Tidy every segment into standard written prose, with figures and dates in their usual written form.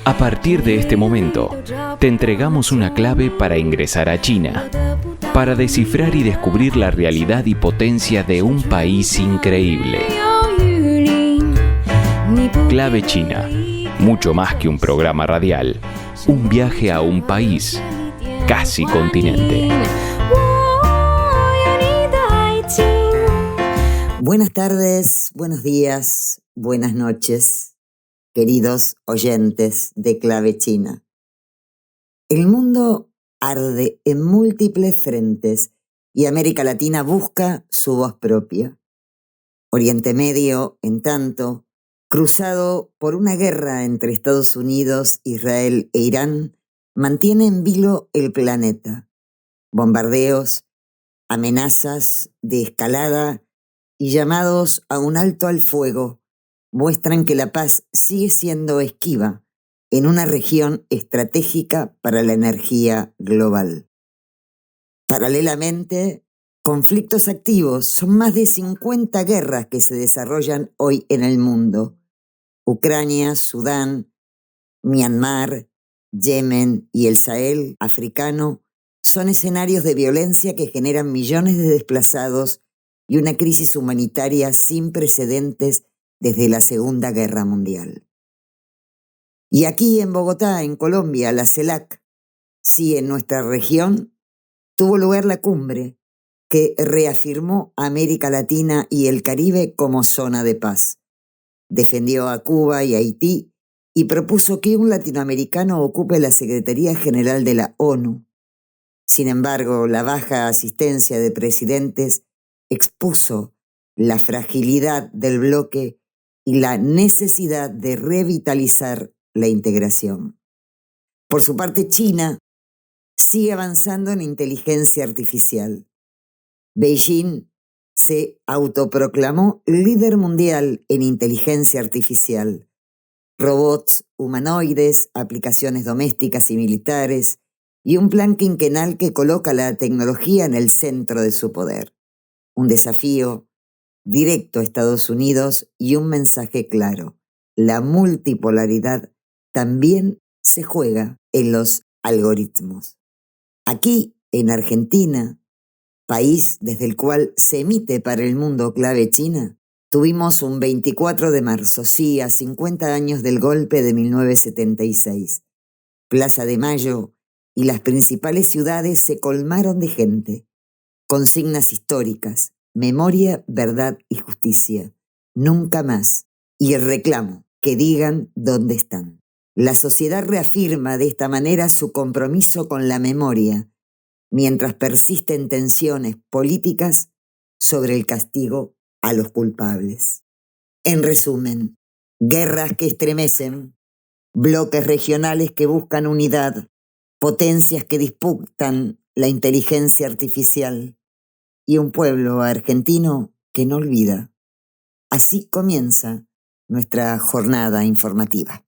A partir de este momento, te entregamos una clave para ingresar a China, para descifrar y descubrir la realidad y potencia de un país increíble. Clave China, mucho más que un programa radial, un viaje a un país, casi continente. Buenas tardes, buenos días, buenas noches, queridos oyentes de Clave China. El mundo arde en múltiples frentes y América Latina busca su voz propia. Oriente Medio, en tanto, cruzado por una guerra entre Estados Unidos, Israel e Irán, mantiene en vilo el planeta. Bombardeos, amenazas de escalada y llamados a un alto al fuego muestran que la paz sigue siendo esquiva en una región estratégica para la energía global. Paralelamente, conflictos activos, son más de 50 guerras que se desarrollan hoy en el mundo. Ucrania, Sudán, Myanmar, Yemen y el Sahel africano son escenarios de violencia que generan millones de desplazados y una crisis humanitaria sin precedentes desde la Segunda Guerra Mundial. Y aquí en Bogotá, en Colombia, la CELAC, sí, en nuestra región, tuvo lugar la cumbre que reafirmó a América Latina y el Caribe como zona de paz. Defendió a Cuba y Haití y propuso que un latinoamericano ocupe la Secretaría General de la ONU. Sin embargo, la baja asistencia de presidentes expuso la fragilidad del bloque y la necesidad de revitalizar la integración. Por su parte, China sigue avanzando en inteligencia artificial. Beijing se autoproclamó líder mundial en inteligencia artificial. Robots humanoides, aplicaciones domésticas y militares, y un plan quinquenal que coloca la tecnología en el centro de su poder. Un desafío directo a Estados Unidos y un mensaje claro: la multipolaridad también se juega en los algoritmos. Aquí, en Argentina, país desde el cual se emite para el mundo Clave China, tuvimos un 24 de marzo, sí, a 50 años del golpe de 1976. Plaza de Mayo y las principales ciudades se colmaron de gente. Consignas históricas: memoria, verdad y justicia. Nunca más. Y el reclamo: que digan dónde están. La sociedad reafirma de esta manera su compromiso con la memoria, mientras persisten tensiones políticas sobre el castigo a los culpables. En resumen, guerras que estremecen, bloques regionales que buscan unidad, potencias que disputan la inteligencia artificial y un pueblo argentino que no olvida. Así comienza nuestra jornada informativa.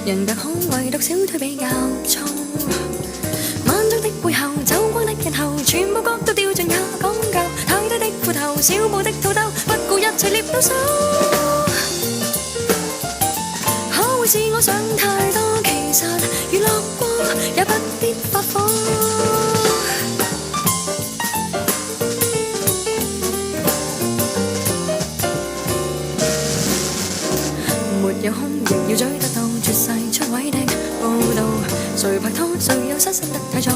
人格好，唯獨小腿比較粗。晚鐘的背後，走光的日後，全部角度掉盡也講究。太低的褲頭，小步的肚兜，不顧一切獵到手。可會是我想太多？其實娛樂過，也不必發火。沒有空，亦要追得到絕世出位的報導。誰拍拖，誰又失身得太早？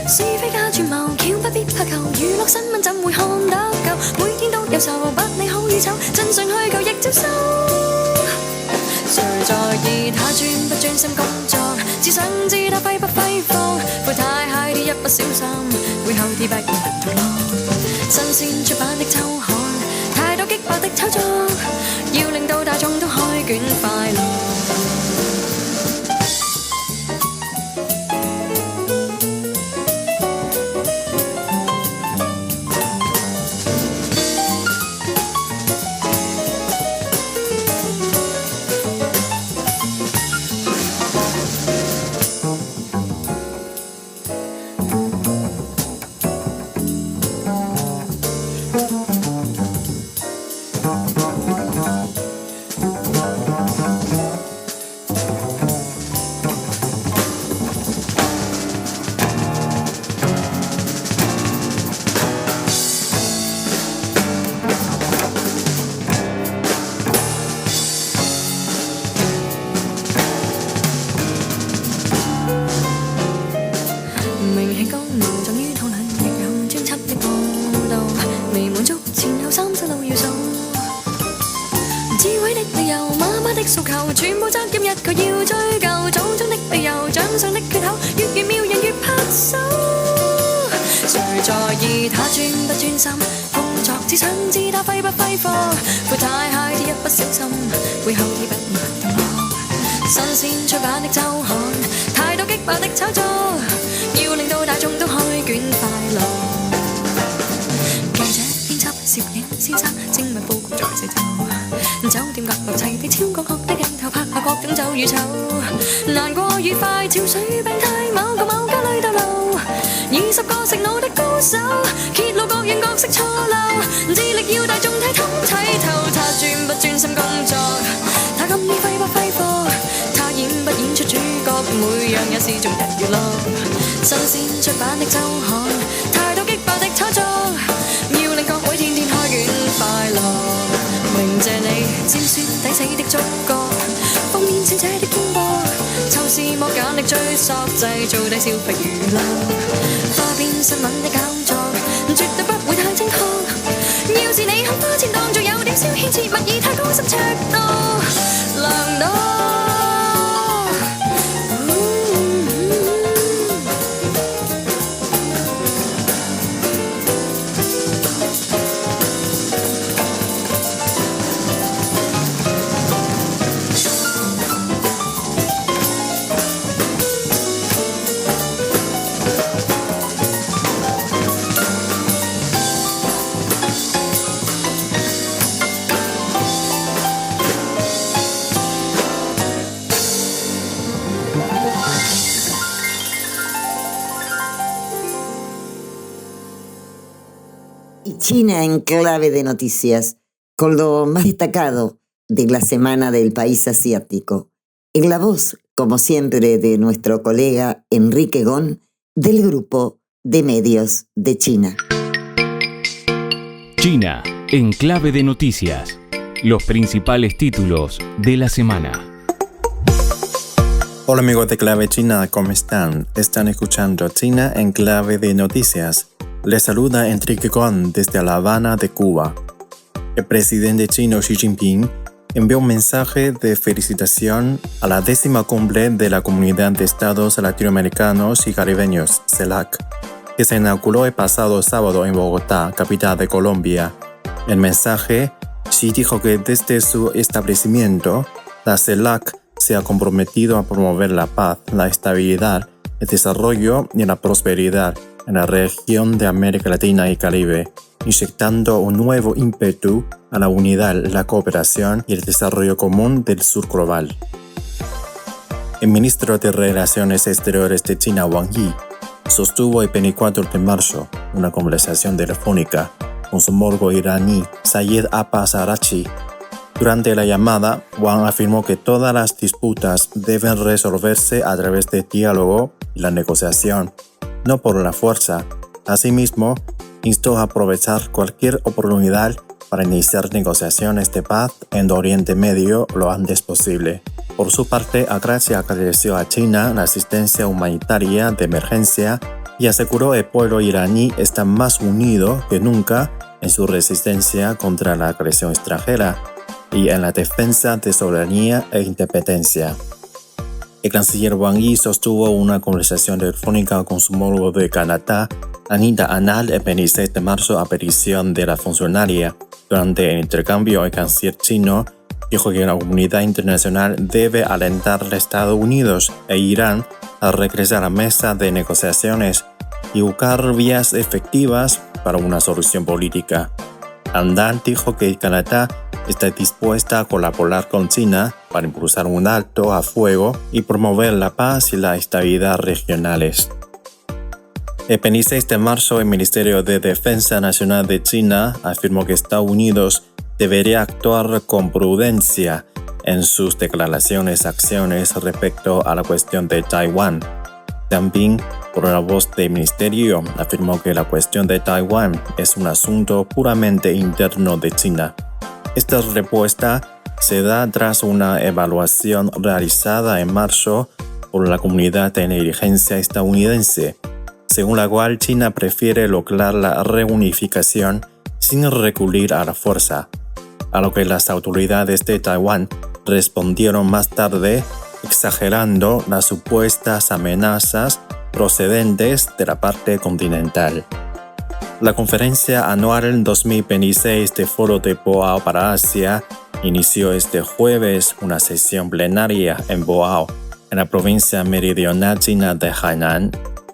是非假串謀，巧不必怕求。娛樂新聞怎會看得夠？每天都有仇，不理好與醜，真相虛構亦接受。誰在意他專不專心工作？只想知他揮不揮霍。褲太蟹啲一不小心，背後啲 back 同落。新鮮出版的週刊。是他專不專心工作，只想知他揮不揮霍，闊太蟹啲一不小心，背後已不能動落。新鮮出版的週刊，太多激爆的炒作，要令到大眾都開卷快樂。記者、編輯、攝影先生精密佈局在四周，酒店角落齊備超廣角的鏡頭，拍下各種就與醜，難過愉快潮水病態，某個某家裏逗留，20個食腦的高手，揭露各樣角色錯漏，致力要大眾睇通睇透。他專不專心工作，他今年揮不揮霍，他演不演出主角，每樣也是種娛樂。新鮮出版的週刊，太多激爆的炒作，要令各位天天開卷快樂。鳴謝你尖酸抵死的觸覺，封面小姐的肩膊，抽絲剝繭的追溯，製造低消費娛樂。花邊新聞的搞作，絕對不會太精確，要是你肯花錢當作有點消遣，切勿以太高深尺度量度。China en clave de noticias, con lo más destacado de la semana del país asiático. En la voz, como siempre, de nuestro colega Enrique Gon, del Grupo de Medios de China. China en clave de noticias. Los principales títulos de la semana. Hola amigos de Clave China, ¿cómo están? Están escuchando China en clave de noticias. Les saluda Enrique Gon desde La Habana de Cuba. El presidente chino Xi Jinping envió un mensaje de felicitación a la 10ª cumbre de la Comunidad de Estados Latinoamericanos y Caribeños, CELAC, que se inauguró el pasado sábado en Bogotá, capital de Colombia. En el mensaje, Xi dijo que desde su establecimiento, la CELAC se ha comprometido a promover la paz, la estabilidad, el desarrollo y la prosperidad en la región de América Latina y Caribe, inyectando un nuevo ímpetu a la unidad, la cooperación y el desarrollo común del sur global. El ministro de Relaciones Exteriores de China, Wang Yi, sostuvo el 24 de marzo una conversación telefónica con su homólogo iraní, Sayed Abbas Araghchi. Durante la llamada, Wang afirmó que todas las disputas deben resolverse a través del diálogo y la negociación, no por la fuerza. Asimismo, instó a aprovechar cualquier oportunidad para iniciar negociaciones de paz en Oriente Medio lo antes posible. Por su parte, Araghchi agradeció a China la asistencia humanitaria de emergencia y aseguró que el pueblo iraní está más unido que nunca en su resistencia contra la agresión extranjera y en la defensa de soberanía e independencia. El canciller Wang Yi sostuvo una conversación telefónica con su homólogo de Canadá, Anita Anand, el 26 de marzo a petición de la funcionaria. Durante el intercambio, el canciller chino dijo que la comunidad internacional debe alentar a Estados Unidos e Irán a regresar a la mesa de negociaciones y buscar vías efectivas para una solución política. Anand dijo que Canadá está dispuesta a colaborar con China para impulsar un alto a fuego y promover la paz y la estabilidad regionales. El 26 de marzo, el Ministerio de Defensa Nacional de China afirmó que Estados Unidos debería actuar con prudencia en sus declaraciones y acciones respecto a la cuestión de Taiwán. También, por la voz del ministerio, afirmó que la cuestión de Taiwán es un asunto puramente interno de China. Esta respuesta se da tras una evaluación realizada en marzo por la comunidad de inteligencia estadounidense, según la cual China prefiere lograr la reunificación sin recurrir a la fuerza, a lo que las autoridades de Taiwán respondieron más tarde, exagerando las supuestas amenazas procedentes de la parte continental. La conferencia anual 2026 de Foro de Boao para Asia inició este jueves una sesión plenaria en Boao, en la provincia meridional china de Hainan.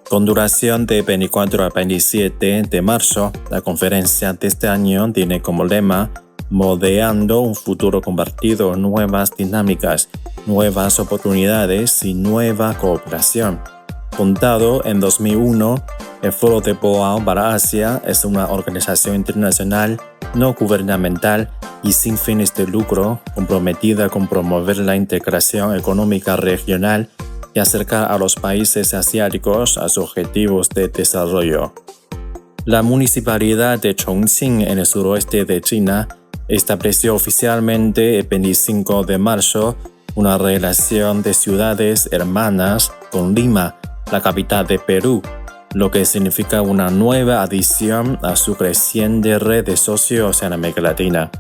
Con duración de 24 a 27 de marzo, la conferencia de este año tiene como lema Modelando un futuro compartido, nuevas dinámicas, nuevas oportunidades y nueva cooperación. Fundado en 2001, el Foro de Boao para Asia es una organización internacional no gubernamental y sin fines de lucro comprometida con promover la integración económica regional y acercar a los países asiáticos a sus objetivos de desarrollo. La municipalidad de Chongqing, en el suroeste de China, estableció oficialmente el 25 de marzo una relación de ciudades hermanas con Lima, la capital de Perú, lo que significa una nueva adición a su creciente red de socios en América Latina.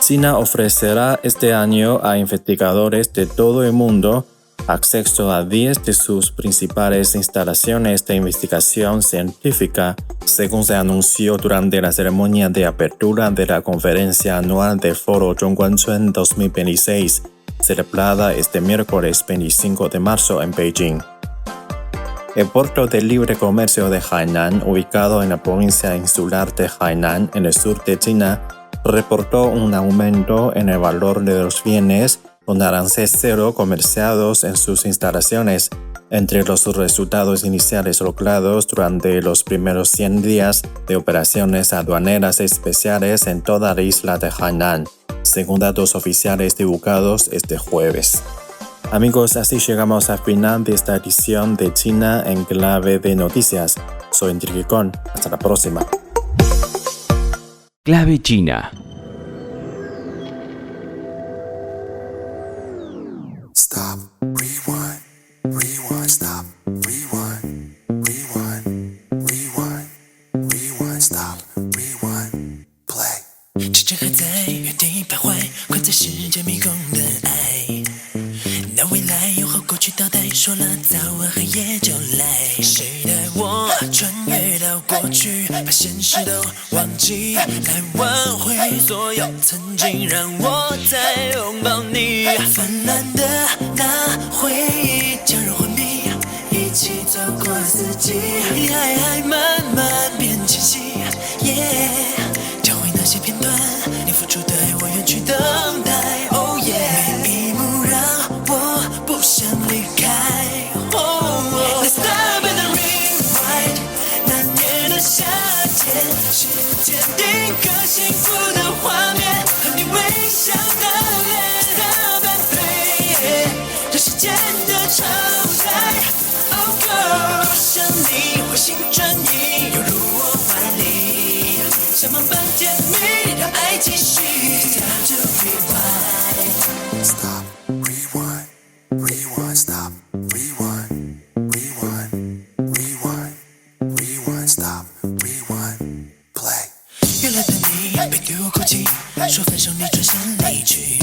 China ofrecerá este año a investigadores de todo el mundo acceso a 10 de sus principales instalaciones de investigación científica, según se anunció durante la ceremonia de apertura de la conferencia anual del Foro Zhongguancun 2026, celebrada este miércoles 25 de marzo en Beijing. El puerto de libre comercio de Hainan, ubicado en la provincia insular de Hainan, en el sur de China, reportó un aumento en el valor de los bienes con arancel cero comerciados en sus instalaciones. Entre los resultados iniciales logrados durante los primeros 100 días de operaciones aduaneras especiales en toda la isla de Hainan, según datos oficiales divulgados este jueves. Amigos, así llegamos al final de esta edición de China en Clave de Noticias. Soy Enrique Con. Hasta la próxima. Clave China. Stop, rewind, rewind, stop, rewind, rewind, rewind, rewind, stop, rewind, play. 时针还在原地徘徊，困在时间迷宫的爱。那未来又和过去倒带，说了早晚黑夜就来。谁带我穿越到过去，把现实都忘记，来挽回所有曾经，让我再拥抱你。泛滥的那回忆将人昏迷，一起走过四季，爱慢慢变清晰。找回那些片段，你付出的爱，我愿去等待。Oh yeah， 每一幕让我不想离开。Let's stop and rewind， 那年的夏天，时间定格幸福的画面，和你微笑的脸。Stop and play， 这时间的超载。Oh girl， 想你回心转意，犹如我怀里，像梦般甜蜜，让爱继续。Time to rewind。 Stop, rewind, rewind, stop, rewind, rewind, rewind, rewind, stop, rewind, play。 原来的你别对我哭泣，说分手你转身离去，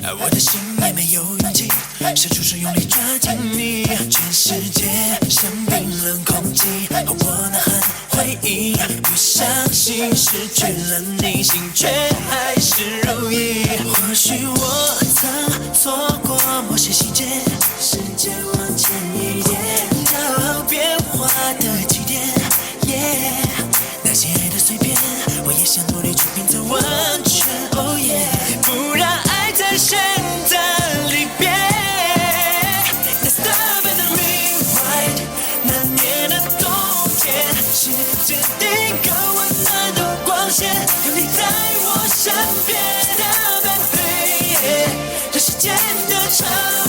而我的心也没有勇气，伸出手用力抓紧你。全世界像冰冷空气，和我呐喊回应，不相信失去了你，心却还是如意。或许我曾错过某些细节，时间往前一点，找好变化的起点。那些爱的碎片，我也想努力去拼凑完全。Oh yeah， 不让爱再选择离别。Let's stop and rewind， 那年的冬天，时间定格温暖的光线，有你在我身边。Stop and play， 这时间的超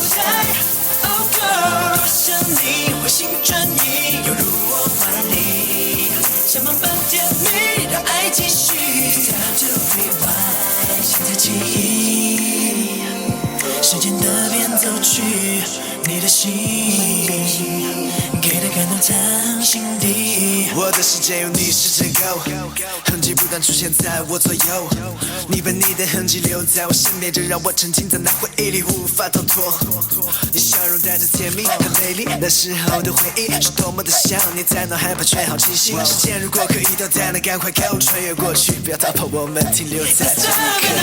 载。Oh girl， 想你回心转意，犹如我怀里，像梦般甜蜜，让爱继续。Time to rewind， 现在记忆，时间的边走去，你的心给的感动藏心底。我的世界有你是结构，很迹不断出现在我左右，你把你的痕迹留在我身边，这让我沉浸在那回忆里无法逃脱。你笑容带着甜蜜和美丽，那时候的回忆是多么的想你，在脑海盘旋好清晰。时间如果可以倒带，那赶快给我穿越过去，不要打破我们停留在这一刻。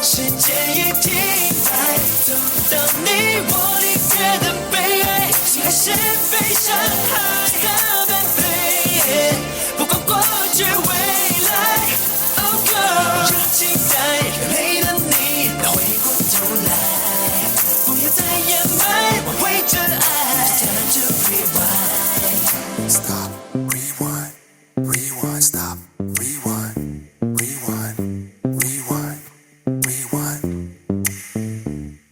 时间已停摆，走到你我离别的悲哀，心还是被伤害的般悲，不管过去未来。Oh girl， 让期待流泪的你回过头来，不要再掩埋挽回真爱。Time to rewind. Stop, rewind, rewind, stop, rewind, rewind, rewind, rewind,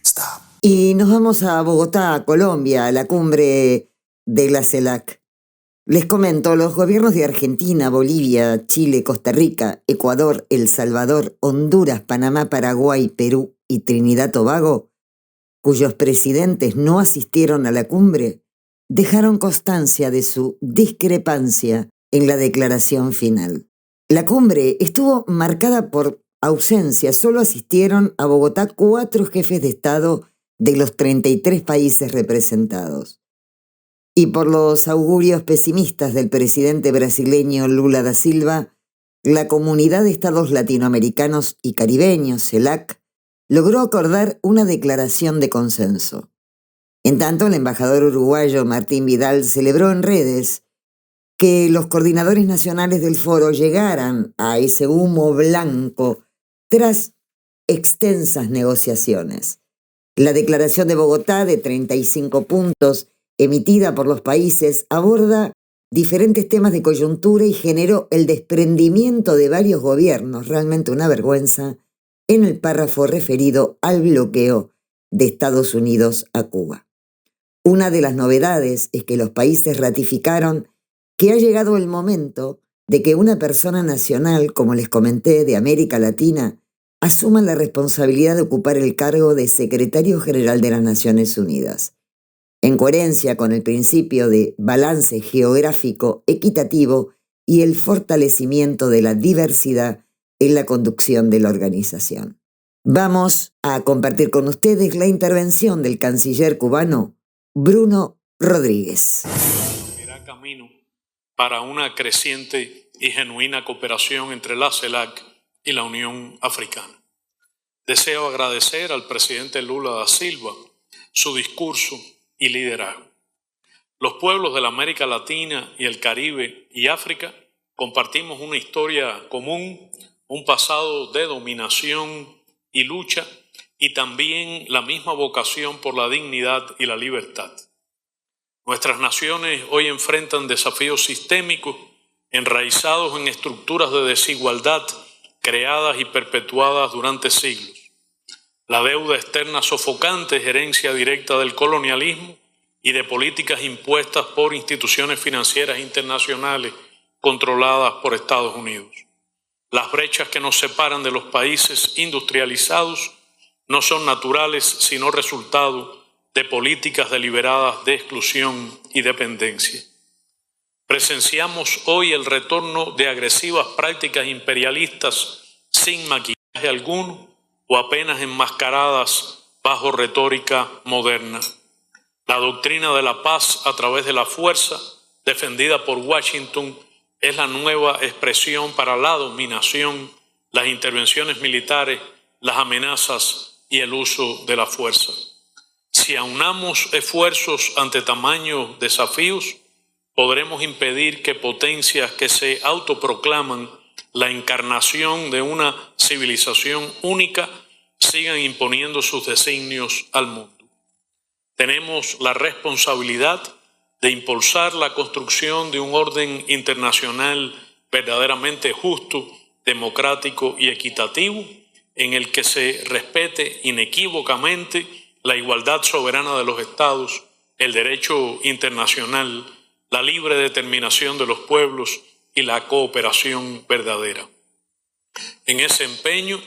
stop. Y nos vamos a Bogotá, Colombia, a la cumbre de la CELAC. Les comento, los gobiernos de Argentina, Bolivia, Chile, Costa Rica, Ecuador, El Salvador, Honduras, Panamá, Paraguay, Perú y Trinidad Tobago, cuyos presidentes no asistieron a la cumbre, dejaron constancia de su discrepancia en la declaración final. La cumbre estuvo marcada por ausencia. Solo asistieron a Bogotá 4 jefes de Estado de los 33 países representados. Y por los augurios pesimistas del presidente brasileño Lula da Silva, la Comunidad de Estados Latinoamericanos y Caribeños, CELAC, logró acordar una declaración de consenso. En tanto, el embajador uruguayo Martín Vidal celebró en redes que los coordinadores nacionales del foro llegaran a ese humo blanco tras extensas negociaciones. La declaración de Bogotá, de 35 puntos, emitida por los países, aborda diferentes temas de coyuntura y generó el desprendimiento de varios gobiernos, realmente una vergüenza, en el párrafo referido al bloqueo de Estados Unidos a Cuba. Una de las novedades es que los países ratificaron que ha llegado el momento de que una persona nacional, como les comenté, de América Latina, asuma la responsabilidad de ocupar el cargo de Secretario General de las Naciones Unidas, en coherencia con el principio de balance geográfico equitativo y el fortalecimiento de la diversidad en la conducción de la organización. Vamos a compartir con ustedes la intervención del canciller cubano Bruno Rodríguez. Abrirá camino para una creciente y genuina cooperación entre la CELAC y la Unión Africana. Deseo agradecer al presidente Lula da Silva su discurso y liderazgo. Los pueblos de la América Latina y el Caribe y África compartimos una historia común, un pasado de dominación y lucha, y también la misma vocación por la dignidad y la libertad. Nuestras naciones hoy enfrentan desafíos sistémicos enraizados en estructuras de desigualdad creadas y perpetuadas durante siglos. La deuda externa sofocante es herencia directa del colonialismo y de políticas impuestas por instituciones financieras internacionales controladas por Estados Unidos. Las brechas que nos separan de los países industrializados no son naturales, sino resultado de políticas deliberadas de exclusión y dependencia. Presenciamos hoy el retorno de agresivas prácticas imperialistas sin maquillaje alguno o apenas enmascaradas bajo retórica moderna. La doctrina de la paz a través de la fuerza, defendida por Washington, es la nueva expresión para la dominación, las intervenciones militares, las amenazas y el uso de la fuerza. Si aunamos esfuerzos ante tamaños desafíos, podremos impedir que potencias que se autoproclaman la encarnación de una civilización única sigan imponiendo sus designios al mundo. Tenemos la responsabilidad de impulsar la construcción de un orden internacional verdaderamente justo, democrático y equitativo, en el que se respete inequívocamente la igualdad soberana de los estados, el derecho internacional, la libre determinación de los pueblos y la cooperación verdadera. En ese empeño,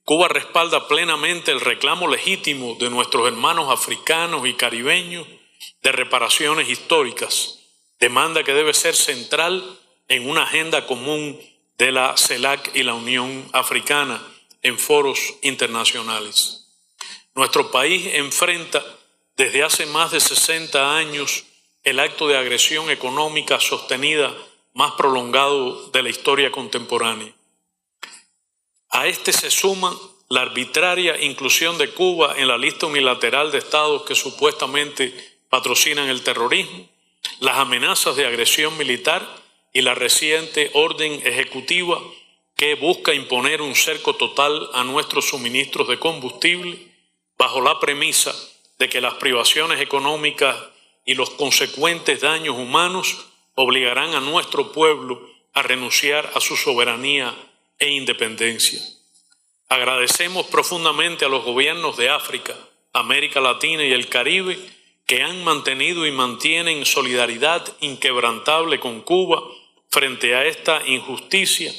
Cuba respalda plenamente el reclamo legítimo de nuestros hermanos africanos y caribeños de reparaciones históricas, demanda que debe ser central en una agenda común de la CELAC y la Unión Africana en foros internacionales. Nuestro país enfrenta desde hace más de 60 años el acto de agresión económica sostenida más prolongado de la historia contemporánea. A este se suman la arbitraria inclusión de Cuba en la lista unilateral de estados que supuestamente patrocinan el terrorismo, las amenazas de agresión militar y la reciente orden ejecutiva que busca imponer un cerco total a nuestros suministros de combustible bajo la premisa de que las privaciones económicas y los consecuentes daños humanos obligarán a nuestro pueblo a renunciar a su soberanía e independencia. Agradecemos profundamente a los gobiernos de África, América Latina y el Caribe que han mantenido y mantienen solidaridad inquebrantable con Cuba frente a esta injusticia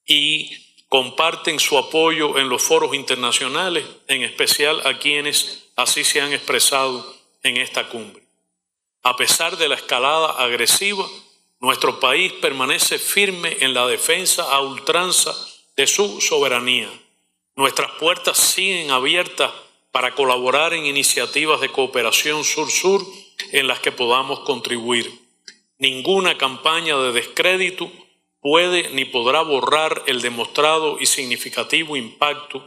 y comparten su apoyo en los foros internacionales, en especial a quienes así se han expresado en esta cumbre. A pesar de la escalada agresiva, nuestro país permanece firme en la defensa a ultranza de su soberanía. Nuestras puertas siguen abiertas para colaborar en iniciativas de cooperación sur-sur en las que podamos contribuir. Ninguna campaña de descrédito puede ni podrá borrar el demostrado y significativo impacto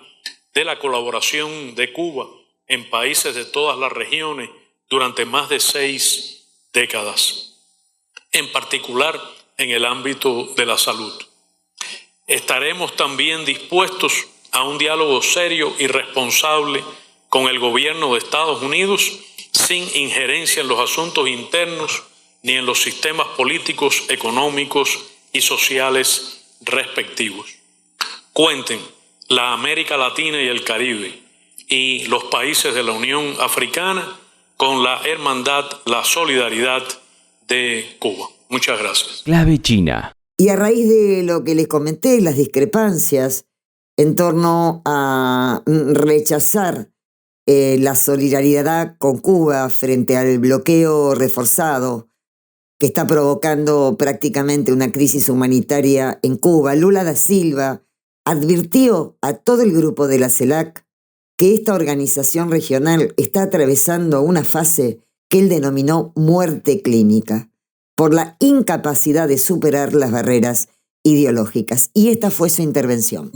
de la colaboración de Cuba en países de todas las regiones durante más de 6 décadas, en particular en el ámbito de la salud. Estaremos también dispuestos a un diálogo serio y responsable con el gobierno de Estados Unidos sin injerencia en los asuntos internos ni en los sistemas políticos, económicos y sociales respectivos. Cuenten la América Latina y el Caribe y los países de la Unión Africana con la hermandad, la solidaridad de Cuba. Muchas gracias. Clave China. Y a raíz de lo que les comenté, las discrepancias en torno a rechazar la solidaridad con Cuba frente al bloqueo reforzado que está provocando prácticamente una crisis humanitaria en Cuba, Lula da Silva advirtió a todo el grupo de la CELAC que esta organización regional está atravesando una fase que él denominó muerte clínica por la incapacidad de superar las barreras ideológicas. Y esta fue su intervención.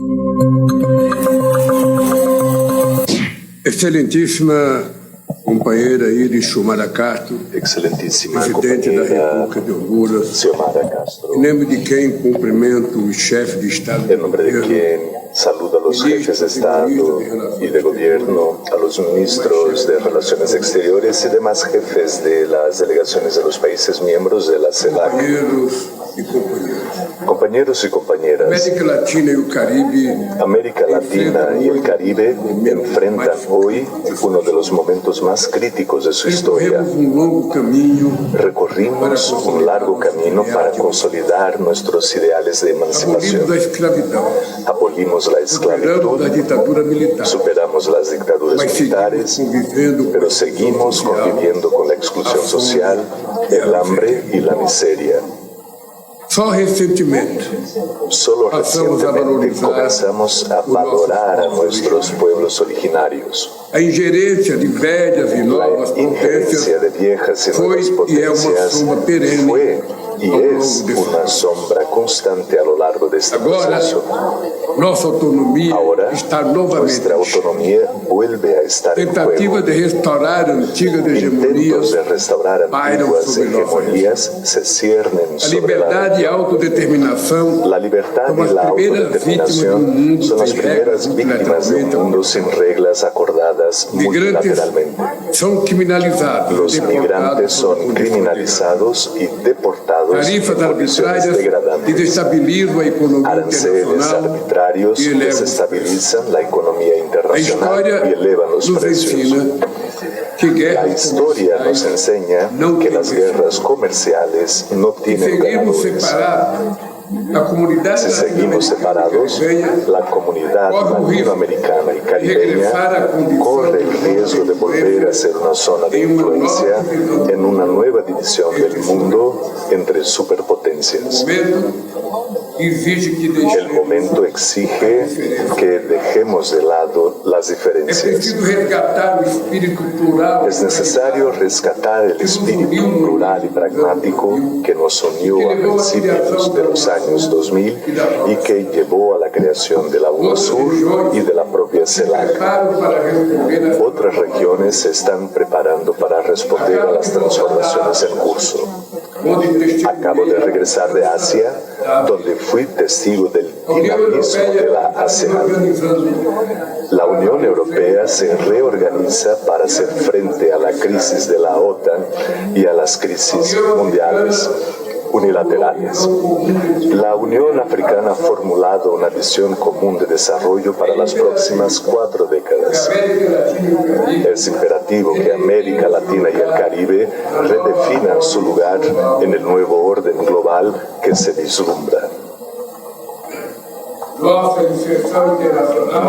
Excelentíssima companheira Iris Xiomara Castro, Excelentíssima presidente da República de Honduras, Xiomara Castro, em nome de quem cumprimento os chefes de Estado en nombre de quien saluda a los jefes de Estado y de Gobierno, a los ministros de Relaciones Exteriores y demás jefes de las delegaciones de los países miembros de la CELAC. Compañeros y compañeras, América Latina y el Caribe enfrentan hoy uno de los momentos más críticos de su historia. Recorrimos un largo camino para consolidar nuestros ideales de emancipación. Abolimos la esclavitud, superamos las dictaduras militares, pero seguimos conviviendo con la exclusión social, el hambre y la miseria. Solo recientemente comenzamos a valorar a nuestros pueblos originarios. La injerencia de viejas y nuevas potencias fue y es una sombra constante a lo largo de este proceso. Ahora, nuestra autonomía vuelve a estar en juego. Intentos de restaurar antiguas hegemonías se ciernen sobre la libertad y la autodeterminación son las primeras víctimas de un mundo sin reglas acordadas multilateralmente. Los migrantes son criminalizados y deportados en condiciones degradantes. Aranceles arbitrarios desestabilizan la economía internacional y elevan los precios. La historia nos enseña que las guerras comerciales no tienen ganadores. Si seguimos separados, la comunidad latinoamericana y caribeña corre el riesgo de volver a ser una zona de influencia en una nueva división del mundo entre superpotencias. El momento exige que dejemos de lado las diferencias. Es necesario rescatar el espíritu plural y pragmático que nos unió a principios de los años 2000 y que llevó a la creación de la UNASUR y de la propia CELAC. Otras regiones se están preparando para responder a las transformaciones en curso. Acabo de regresar de Asia, donde fui testigo del dinamismo de la ASEAN. La Unión Europea se reorganiza para hacer frente a la crisis de la OTAN y a las crisis mundiales unilaterales. La Unión Africana ha formulado una visión común de desarrollo para las próximas 4 décadas. Es imperativo que América Latina y el Caribe redefinan su lugar en el nuevo orden global que se vislumbra.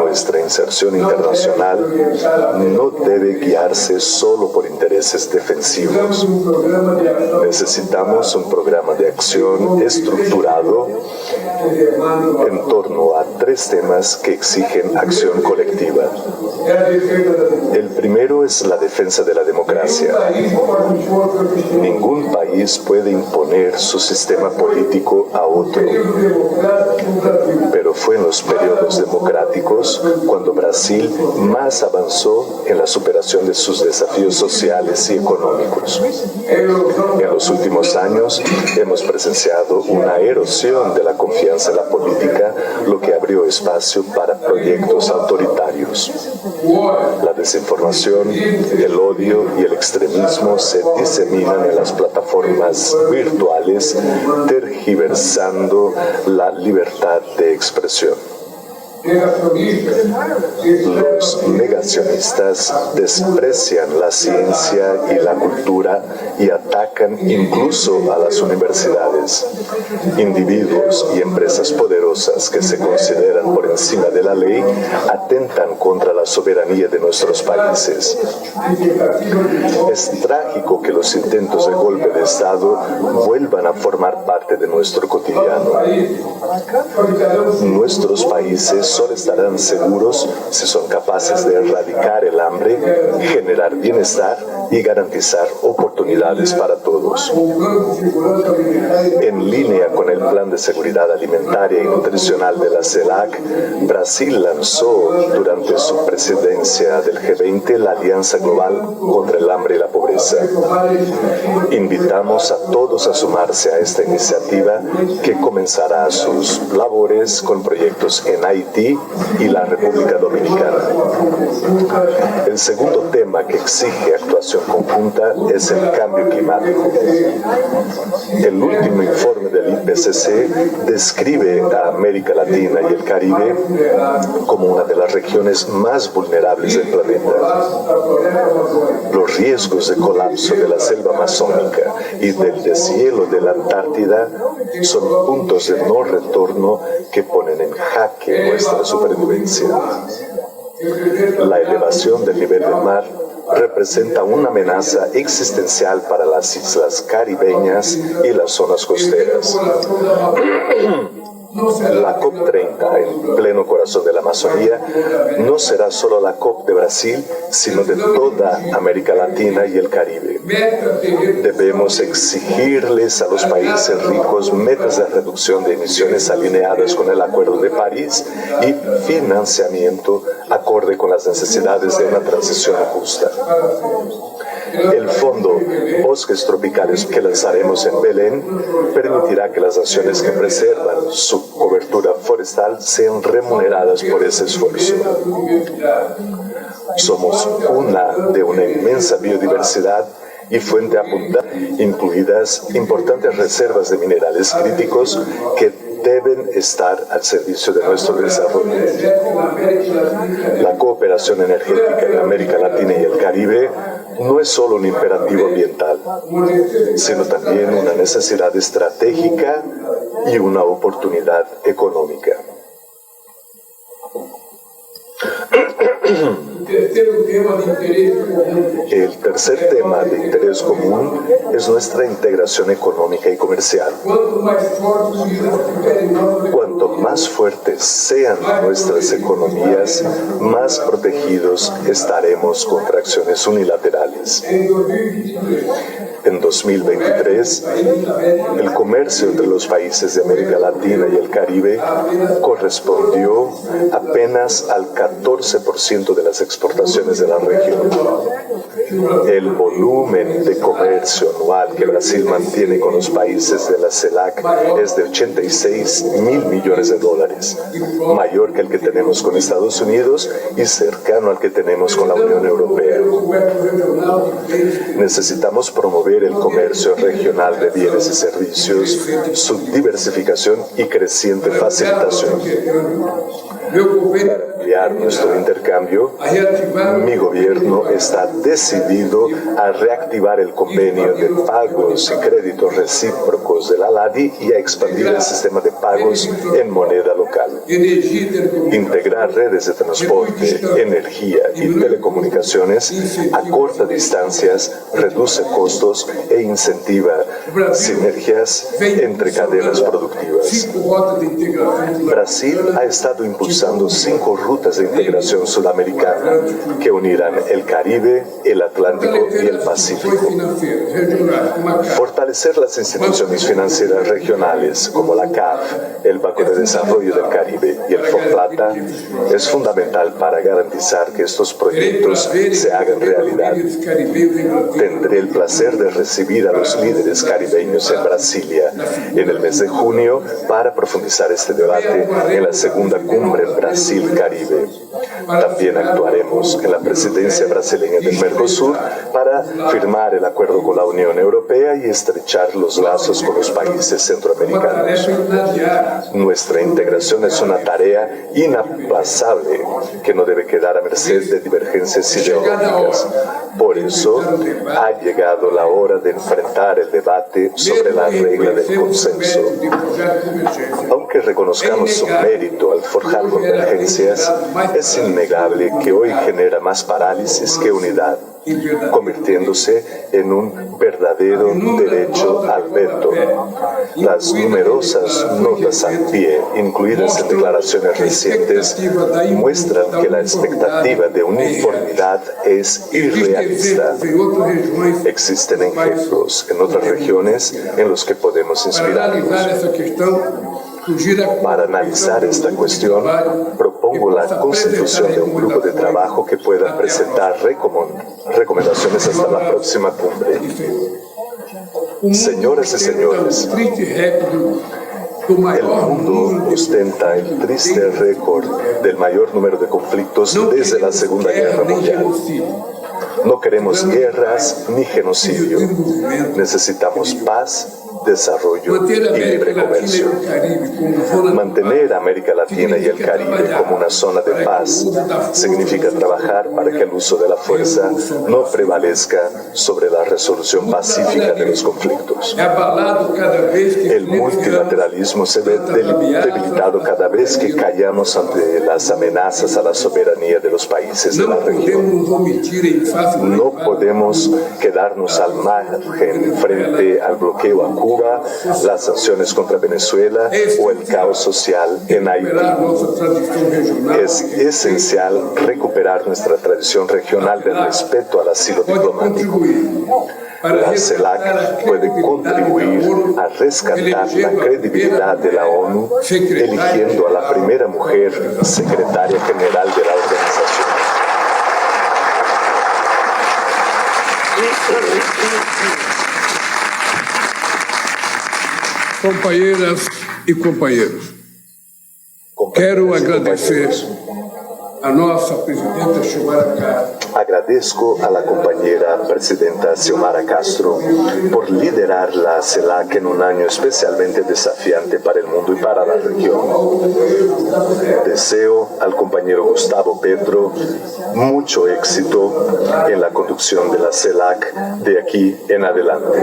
Nuestra inserción internacional no debe guiarse solo por intereses defensivos. Necesitamos un programa de acción estructurado en torno a 3 temas que exigen acción colectiva. El primero es la defensa de la democracia. Ningún país puede imponer su sistema político a otro. Pero fue en los periodos democráticos cuando Brasil más avanzó en la superación de sus desafíos sociales y económicos. En los últimos años hemos presenciado una erosión de la confianza en la política, lo que abrió espacio para proyectos autoritarios. La desinformación, el odio y el extremismo se diseminan en las plataformas virtuales, tergiversando la libertad de expresión. Los negacionistas desprecian la ciencia y la cultura y atacan incluso a las universidades. Individuos y empresas poderosas que se consideran por encima de la ley atentan contra la soberanía de nuestros países. Es trágico que los intentos de golpe de Estado vuelvan a formar parte de nuestro cotidiano. Nuestros países solo estarán seguros si son capaces de erradicar el hambre, generar bienestar y garantizar oportunidades para todos. En línea con el Plan de Seguridad Alimentaria y Nutricional de la CELAC, Brasil lanzó durante su presidencia del G20 la Alianza Global contra el Hambre y la Pobreza. Invitamos a todos a sumarse a esta iniciativa que comenzará sus labores con proyectos en Haití y la República Dominicana. El segundo tema que exige actuación conjunta es el cambio climático. El último informe del IPCC describe a América Latina y el Caribe como una de las regiones más vulnerables del planeta. Los riesgos de colapso de la selva amazónica y del deshielo de la Antártida son puntos de no retorno que ponen en jaque nuestra supervivencia. La elevación del nivel del mar representa una amenaza existencial para las islas caribeñas y las zonas costeras. La COP30, en pleno corazón de la Amazonía, no será solo la COP de Brasil, sino de toda América Latina y el Caribe. Debemos exigirles a los países ricos metas de reducción de emisiones alineadas con el Acuerdo de París y financiamiento acorde con las necesidades de una transición justa. El fondo Bosques Tropicales que lanzaremos en Belén permitirá que las naciones que preservan su cobertura forestal sean remuneradas por ese esfuerzo. Somos de una inmensa biodiversidad y fuente abundante, incluidas importantes reservas de minerales críticos que deben estar al servicio de nuestro desarrollo. La cooperación energética en América Latina y el Caribe no es solo un imperativo ambiental, sino también una necesidad estratégica y una oportunidad económica. El tercer tema de interés común es nuestra integración económica y comercial. Cuanto más fuertes sean nuestras economías, más protegidos estaremos contra acciones unilaterales. En 2023, el comercio entre los países de América Latina y el Caribe correspondió apenas al 14% de las exportaciones de la región. El volumen de comercio anual que Brasil mantiene con los países de la CELAC es de 86 mil millones de dólares, mayor que el que tenemos con Estados Unidos y cercano al que tenemos con la Unión Europea. Necesitamos promover el comercio regional de bienes y servicios, su diversificación y creciente facilitación. Para ampliar nuestro intercambio, mi gobierno está decidido a reactivar el convenio de pagos y créditos recíprocos de la LADI y a expandir el sistema de pagos en moneda local. Integrar redes de transporte, energía y telecomunicaciones a cortas distancias reduce costos e incentiva sinergias entre cadenas productivas. Brasil ha estado impulsando 5 rutas de integración sudamericana que unirán el Caribe, el Atlántico y el Pacífico. Fortalecer las instituciones financieras regionales como la CAF, el Banco de Desarrollo del Caribe y el FONPLATA es fundamental para garantizar que estos proyectos se hagan realidad. Tendré el placer de recibir a los líderes caribeños en Brasilia en el mes de junio para profundizar este debate en la segunda cumbre Brasil-Caribe. También actuaremos en la presidencia brasileña del Mercosur para firmar el acuerdo con la Unión Europea y estrechar los lazos con los países centroamericanos. Nuestra integración es una tarea inaplazable que no debe quedar a merced de divergencias ideológicas. Por eso ha llegado la hora de enfrentar el debate sobre la regla del consenso. Aunque reconozcamos su mérito al forjar convergencias, es innegable que hoy genera más parálisis que unidad, convirtiéndose en un verdadero derecho al veto. Las numerosas notas al pie, incluidas en declaraciones recientes, muestran que la expectativa de uniformidad es irrealista. Existen ejemplos en otras regiones en los que podemos inspirarnos. Para analizar esta cuestión, propongo la constitución de un grupo de trabajo que pueda presentar recomendaciones hasta la próxima cumbre. Señoras y señores, el mundo ostenta el triste récord del mayor número de conflictos desde la Segunda Guerra Mundial. No queremos guerras ni genocidio. Necesitamos paz, desarrollo y libre comercio. Mantener a América Latina y el Caribe como una zona de paz significa trabajar para que el uso de la fuerza no prevalezca sobre la resolución pacífica de los conflictos. El multilateralismo se ve debilitado cada vez que callamos ante las amenazas a la soberanía de los países de la región. No podemos quedarnos al margen frente al bloqueo a Cuba, las sanciones contra Venezuela o el caos social en Haití. Es esencial recuperar nuestra tradición regional de respeto al asilo diplomático. La CELAC puede contribuir a rescatar la credibilidad de la ONU eligiendo a la primera mujer secretaria general de la organización. Companheiras e companheiros, quero agradecer a nossa presidenta Xiomara Castro. Agradezco a la compañera presidenta Xiomara Castro por liderar la CELAC en un año especialmente desafiante para el mundo y para la región. Deseo al compañero Gustavo Petro mucho éxito en la conducción de la CELAC de aquí en adelante.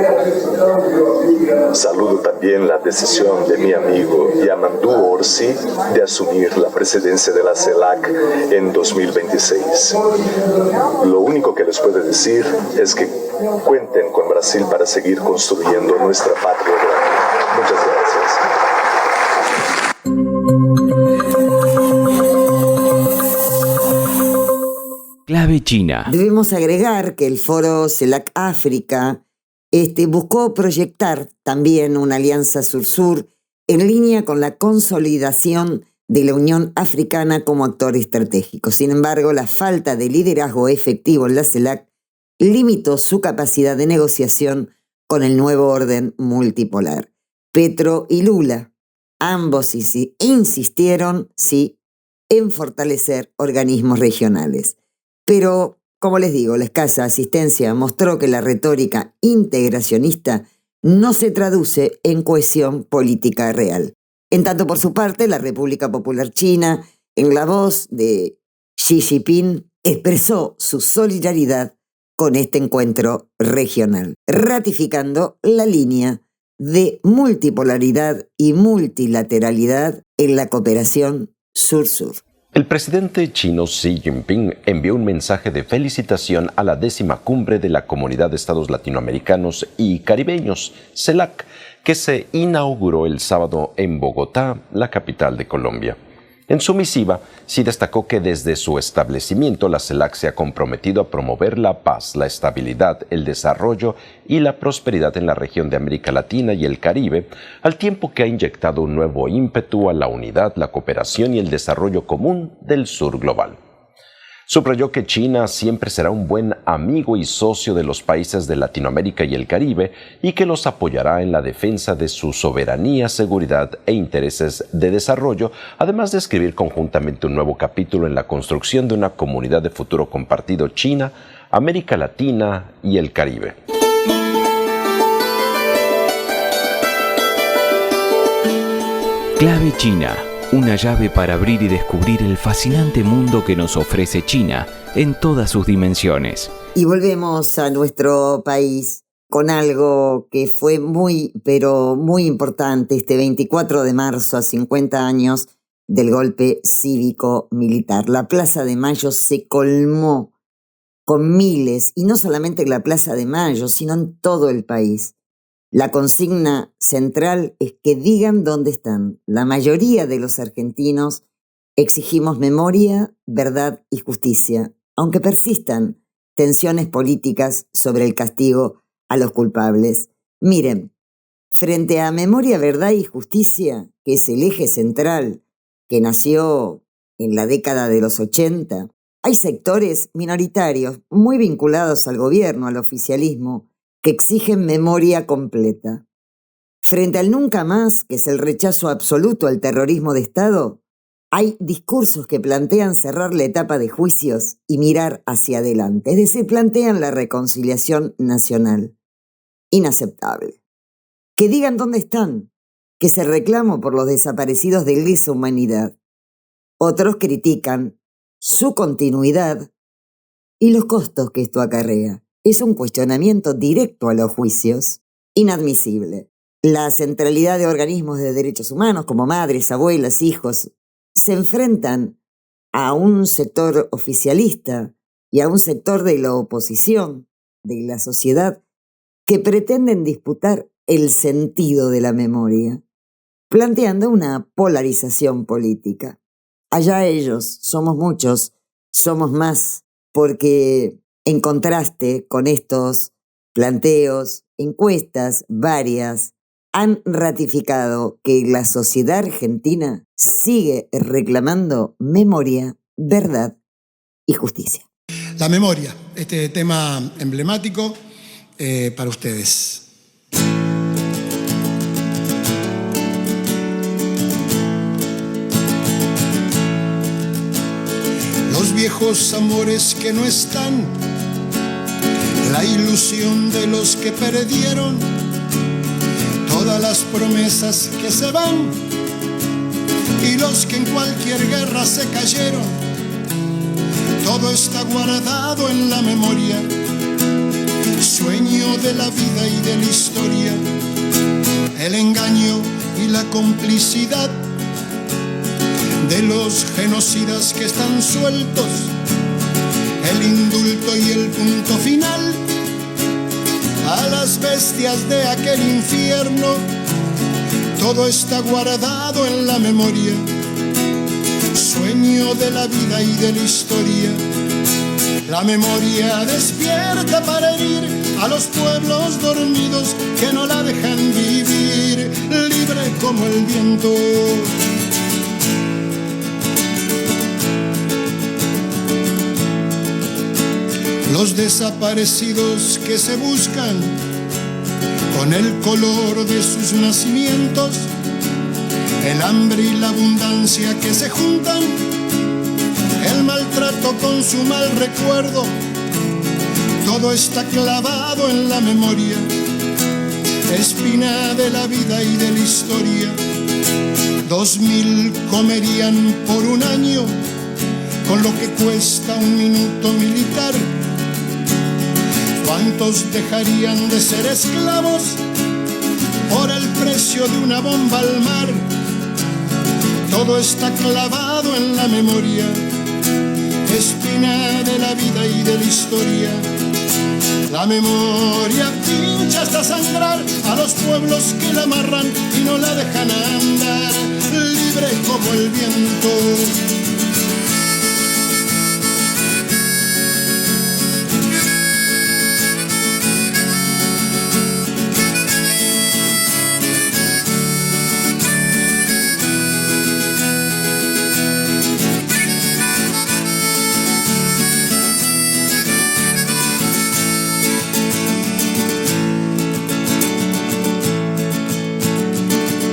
Saludo también la decisión de mi amigo Yamandu Orsi de asumir la presidencia de la CELAC en 2026. Lo único que les puedo decir es que cuenten con Brasil para seguir construyendo nuestra patria grande. Muchas gracias. Clave China. Debemos agregar que el foro CELAC África buscó proyectar también una alianza sur-sur en línea con la consolidación de la Unión Africana como actor estratégico. Sin embargo, la falta de liderazgo efectivo en la CELAC limitó su capacidad de negociación con el nuevo orden multipolar. Petro y Lula, ambos insistieron, sí, en fortalecer organismos regionales. Pero, como les digo, la escasa asistencia mostró que la retórica integracionista no se traduce en cohesión política real. En tanto, por su parte, la República Popular China, en la voz de Xi Jinping, expresó su solidaridad con este encuentro regional, ratificando la línea de multipolaridad y multilateralidad en la cooperación sur-sur. El presidente chino Xi Jinping envió un mensaje de felicitación a la 10ª cumbre de la Comunidad de Estados Latinoamericanos y Caribeños, CELAC, que se inauguró el sábado en Bogotá, la capital de Colombia. En su misiva, Xi destacó que desde su establecimiento la CELAC se ha comprometido a promover la paz, la estabilidad, el desarrollo y la prosperidad en la región de América Latina y el Caribe, al tiempo que ha inyectado un nuevo ímpetu a la unidad, la cooperación y el desarrollo común del sur global. Subrayó que China siempre será un buen amigo y socio de los países de Latinoamérica y el Caribe y que los apoyará en la defensa de su soberanía, seguridad e intereses de desarrollo, además de escribir conjuntamente un nuevo capítulo en la construcción de una comunidad de futuro compartido China, América Latina y el Caribe. Clave China. Una llave para abrir y descubrir el fascinante mundo que nos ofrece China en todas sus dimensiones. Y volvemos a nuestro país con algo que fue muy, pero muy importante este 24 de marzo, a 50 años del golpe cívico-militar. La Plaza de Mayo se colmó con miles, y no solamente en la Plaza de Mayo, sino en todo el país. La consigna central es que digan dónde están. La mayoría de los argentinos exigimos memoria, verdad y justicia, aunque persistan tensiones políticas sobre el castigo a los culpables. Miren, frente a memoria, verdad y justicia, que es el eje central que nació en la década de los 80, hay sectores minoritarios muy vinculados al gobierno, al oficialismo, que exigen memoria completa. Frente al nunca más, que es el rechazo absoluto al terrorismo de Estado, hay discursos que plantean cerrar la etapa de juicios y mirar hacia adelante, es decir, plantean la reconciliación nacional. Inaceptable. Que digan dónde están, que se reclamo por los desaparecidos de lesa humanidad. Otros critican su continuidad y los costos que esto acarrea. Es un cuestionamiento directo a los juicios, inadmisible. La centralidad de organismos de derechos humanos como madres, abuelas, hijos, se enfrentan a un sector oficialista y a un sector de la oposición, de la sociedad, que pretenden disputar el sentido de la memoria, planteando una polarización política. Allá ellos, somos muchos, somos más, porque en contraste con estos planteos, encuestas varias han ratificado que la sociedad argentina sigue reclamando memoria, verdad y justicia. La memoria, este tema emblemático para ustedes. Los viejos amores que no están, la ilusión de los que perdieron, todas las promesas que se van, y los que en cualquier guerra se cayeron. Todo está guardado en la memoria, sueño de la vida y de la historia, el engaño y la complicidad de los genocidas que están sueltos, el indulto y el punto final a las bestias de aquel infierno. Todo está guardado en la memoria, sueño de la vida y de la historia. La memoria despierta para herir a los pueblos dormidos que no la dejan vivir, libre como el viento. Los desaparecidos que se buscan con el color de sus nacimientos, el hambre y la abundancia que se juntan, el maltrato con su mal recuerdo, todo está clavado en la memoria, espina de la vida y de la historia. 2000 comerían por un año con lo que cuesta un minuto militar. ¿Cuántos dejarían de ser esclavos por el precio de una bomba al mar? Todo está clavado en la memoria, espina de la vida y de la historia. La memoria pincha hasta sangrar a los pueblos que la amarran y no la dejan andar, libre como el viento.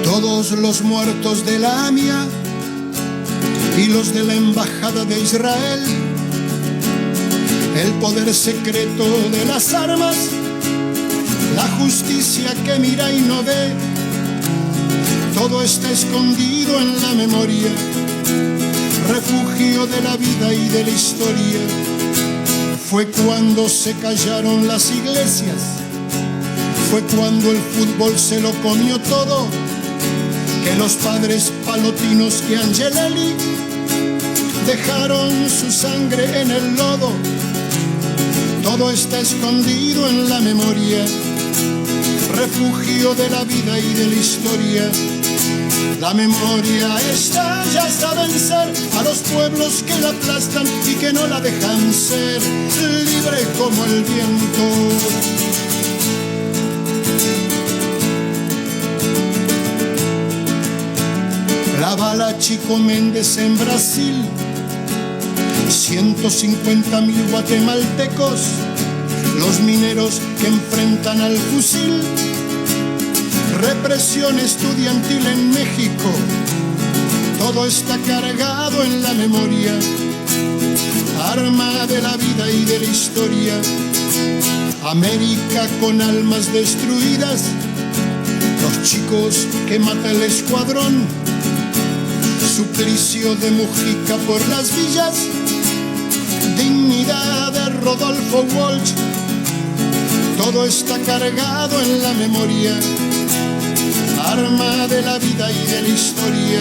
Todos los muertos de la AMIA y los de la Embajada de Israel, el poder secreto de las armas, la justicia que mira y no ve, todo está escondido en la memoria, refugio de la vida y de la historia. Fue cuando se callaron las iglesias, fue cuando el fútbol se lo comió todo, que los padres Palotinos y Angelelli dejaron su sangre en el lodo. Todo está escondido en la memoria, refugio de la vida y de la historia. La memoria está ya hasta vencer a los pueblos que la aplastan y que no la dejan ser, libre como el viento. La bala Chico Méndez en Brasil, 150.000 guatemaltecos, los mineros que enfrentan al fusil, represión estudiantil en México, todo está cargado en la memoria, arma de la vida y de la historia. América con almas destruidas, los chicos que mata el escuadrón, suplicio de Mujica por las villas, dignidad de Rodolfo Walsh, todo está cargado en la memoria, arma de la vida y de la historia.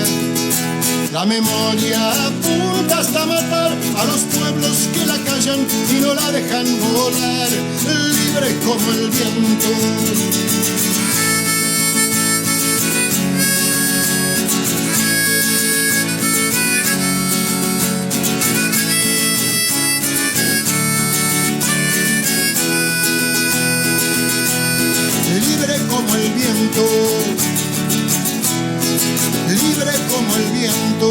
La memoria apunta hasta matar a los pueblos que la callan y no la dejan volar, libre como el viento. Libre como el viento, libre como el viento.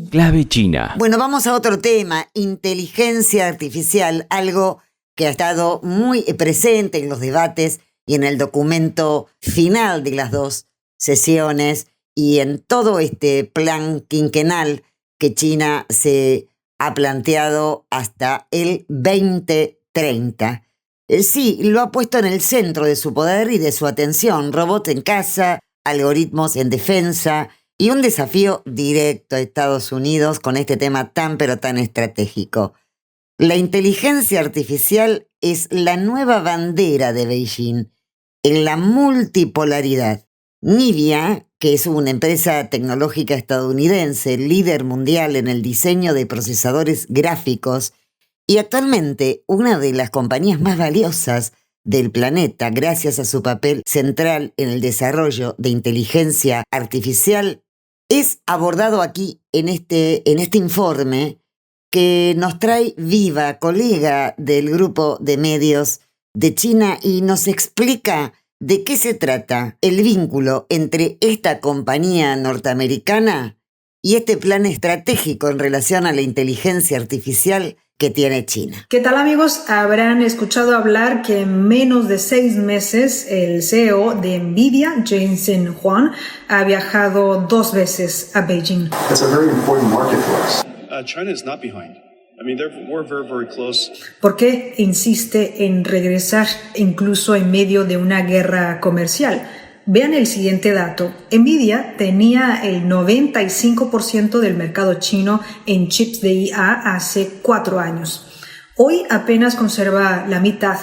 Clave China. Bueno, vamos a otro tema, inteligencia artificial, algo que ha estado muy presente en los debates y en el documento final de las dos sesiones y en todo este plan quinquenal que China se ha planteado hasta el 2030. Sí, lo ha puesto en el centro de su poder y de su atención. Robots en casa, algoritmos en defensa y un desafío directo a Estados Unidos con este tema tan pero tan estratégico. La inteligencia artificial es la nueva bandera de Beijing en la multipolaridad. Nvidia, que es una empresa tecnológica estadounidense, líder mundial en el diseño de procesadores gráficos y actualmente una de las compañías más valiosas del planeta gracias a su papel central en el desarrollo de inteligencia artificial, es abordado aquí en este informe que nos trae Viva, colega del grupo de medios de China, y nos explica de qué se trata el vínculo entre esta compañía norteamericana y este plan estratégico en relación a la inteligencia artificial que tiene China. ¿Qué tal, amigos? Habrán escuchado hablar que en menos de 6 meses el CEO de Nvidia, Jensen Huang, ha viajado 2 veces a Beijing. It's a very important market for us. China is not behind. We're very, very close. ¿Por qué insiste en regresar incluso en medio de una guerra comercial? Vean el siguiente dato. Nvidia tenía el 95% del mercado chino en chips de IA hace 4 años. Hoy apenas conserva la mitad.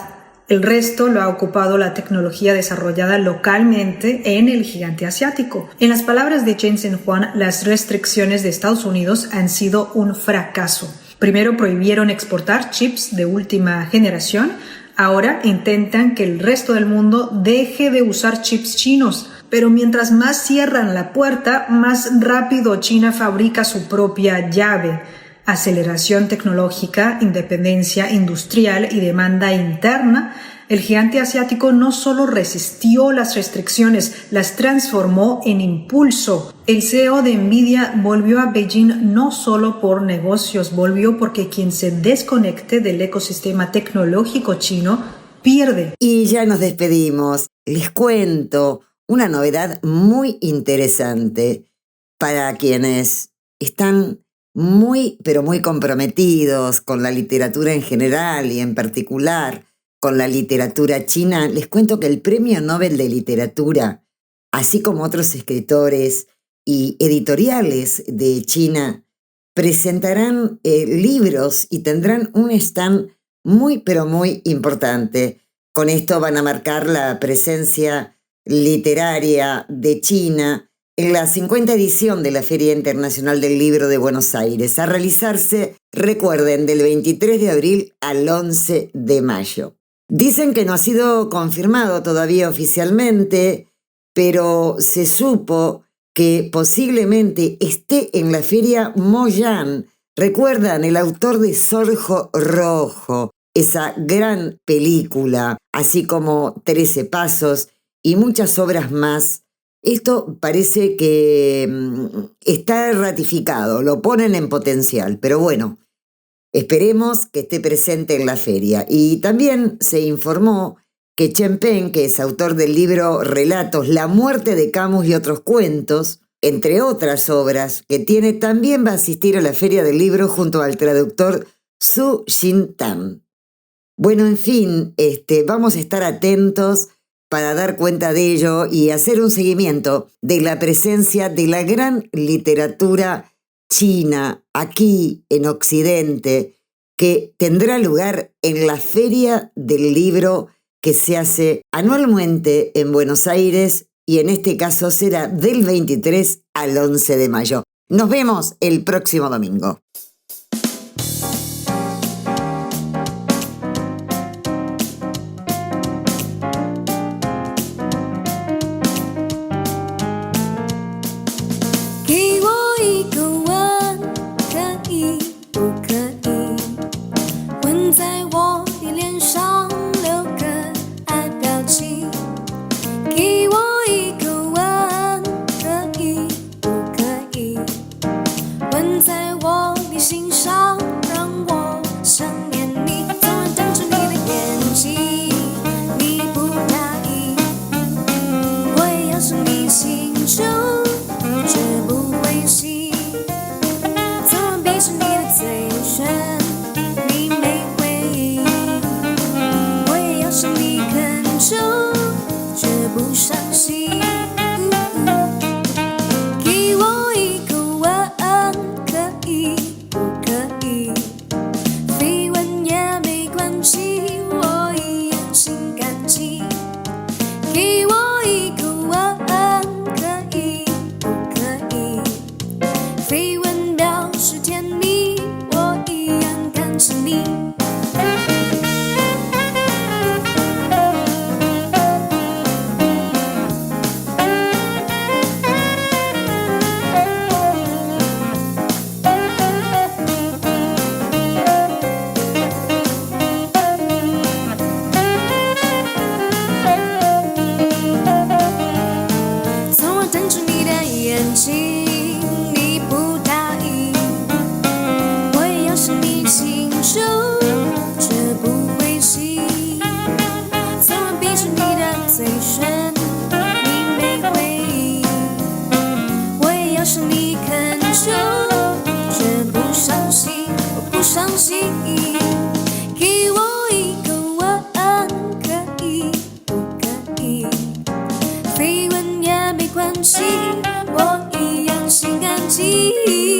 El resto lo ha ocupado la tecnología desarrollada localmente en el gigante asiático. En las palabras de Jensen Huang, las restricciones de Estados Unidos han sido un fracaso. Primero prohibieron exportar chips de última generación. Ahora intentan que el resto del mundo deje de usar chips chinos. Pero mientras más cierran la puerta, más rápido China fabrica su propia llave. Aceleración tecnológica, independencia industrial y demanda interna. El gigante asiático no solo resistió las restricciones, las transformó en impulso. El CEO de Nvidia volvió a Beijing no solo por negocios, volvió porque quien se desconecte del ecosistema tecnológico chino pierde. Y ya nos despedimos. Les cuento una novedad muy interesante para quienes están muy, pero muy comprometidos con la literatura en general y en particular con la literatura china. Les cuento que el Premio Nobel de Literatura, así como otros escritores y editoriales de China, presentarán libros y tendrán un stand muy, pero muy importante. Con esto van a marcar la presencia literaria de China en la 50ª edición de la Feria Internacional del Libro de Buenos Aires, a realizarse, recuerden, del 23 de abril al 11 de mayo. Dicen que no ha sido confirmado todavía oficialmente, pero se supo que posiblemente esté en la feria Mo Yan. ¿Recuerdan? El autor de Sorjo Rojo, esa gran película, así como 13 Pasos y muchas obras más. Esto parece que está ratificado, lo ponen en potencial, pero bueno, esperemos que esté presente en la feria. Y también se informó que Chen Peng, que es autor del libro Relatos, La muerte de Camus y otros cuentos, entre otras obras que tiene, también va a asistir a la Feria del Libro junto al traductor Su Xintan. Bueno, en fin, vamos a estar atentos para dar cuenta de ello y hacer un seguimiento de la presencia de la gran literatura china aquí en Occidente, que tendrá lugar en la Feria del Libro que se hace anualmente en Buenos Aires, y en este caso será del 23 al 11 de mayo. Nos vemos el próximo domingo. 伤心。给我一个晚安，可以不可以？绯闻也没关系，我一样心感激。给我一个晚安，可以不可以？绯闻表示甜蜜，我一样感谢你。你不答应，我也要向你请求，却不回信。昨晚闭着你的嘴唇，你没回应，我也要向你恳求，却不伤心，我不伤心。给我一个晚安，可以不可以？绯闻也没关系，我一样心甘情愿。